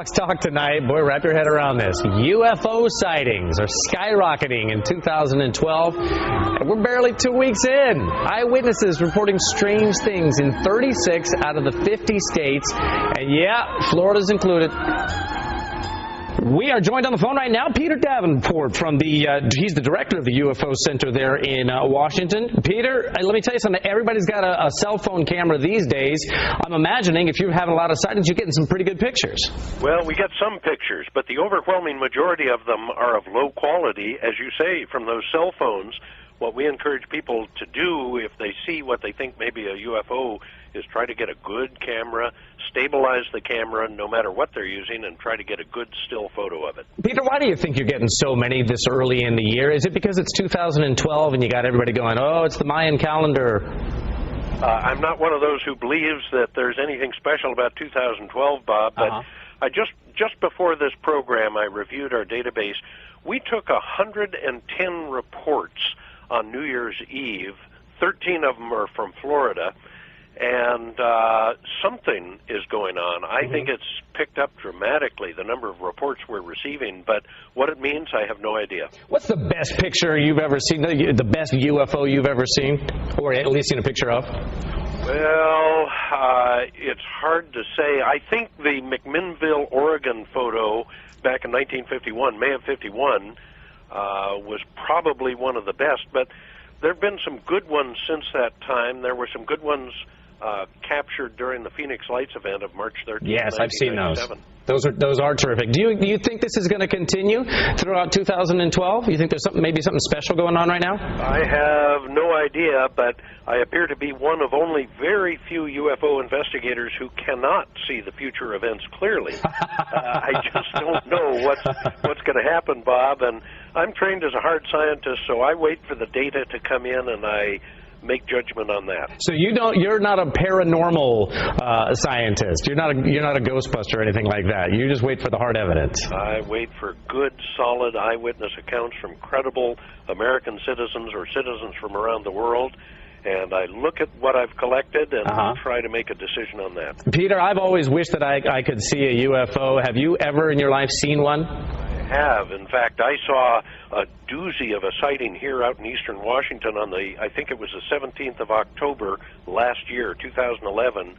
Fox Talk tonight. Boy, wrap your head around this. UFO sightings are skyrocketing in 2012. And we're barely 2 weeks in. Eyewitnesses reporting strange things in 36 out of the 50 states. And yeah, Florida's included. We are joined on the phone right now, Peter Davenport from he's the director of the UFO Center there in Washington. Peter, let me tell you something. Everybody's got a cell phone camera these days. I'm imagining if you're having a lot of sightings, you're getting some pretty good pictures. Well, we get some pictures, but the overwhelming majority of them are of low quality, as you say, from those cell phones. What we encourage people to do if they see what they think may be a UFO is try to get a good camera, stabilize the camera no matter what they're using, and try to get a good still photo of it. Peter, why do you think you're getting so many this early in the year? Is it because it's 2012 and you got everybody going, oh, it's the Mayan calendar? I'm not one of those who believes that there's anything special about 2012, Bob, but I just before this program, I reviewed our database. We took 110 reports on New Year's Eve. 13 of them are from Florida, and something is going on. I think it's picked up dramatically, the number of reports we're receiving, but what it means, I have no idea. What's the best picture you've ever seen, the best UFO you've ever seen, or at least seen a picture of? Well, it's hard to say. I think the McMinnville, Oregon photo back in 1951, May of 51, was probably one of the best, but there have been some good ones since that time. There were some good ones captured during the Phoenix Lights event of March 13th. Yes, I've seen those. Those are terrific. Do you think this is going to continue throughout 2012? You think there's maybe something special going on right now? I have no idea, but I appear to be one of only very few UFO investigators who cannot see the future events clearly. I just don't know what's going to happen, Bob, and I'm trained as a hard scientist, so I wait for the data to come in and I make judgment on that. So you're not a paranormal scientist. You're not a ghostbuster or anything like that. You just wait for the hard evidence. I wait for good, solid eyewitness accounts from credible American citizens or citizens from around the world, and I look at what I've collected and try to make a decision on that. Peter, I've always wished that I could see a UFO. Have you ever in your life seen one? Have. In fact, I saw a doozy of a sighting here out in eastern Washington on I think it was the 17th of October last year, 2011.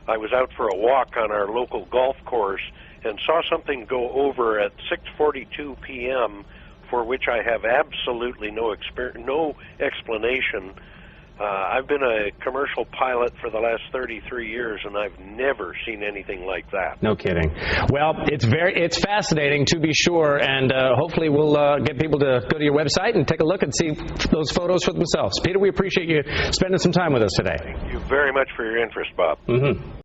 I was out for a walk on our local golf course and saw something go over at 6:42 p.m. for which I have absolutely no explanation. I've been a commercial pilot for the last 33 years, and I've never seen anything like that. No kidding. Well, it's fascinating to be sure, and hopefully we'll get people to go to your website and take a look and see those photos for themselves. Peter, we appreciate you spending some time with us today. Thank you very much for your interest, Bob.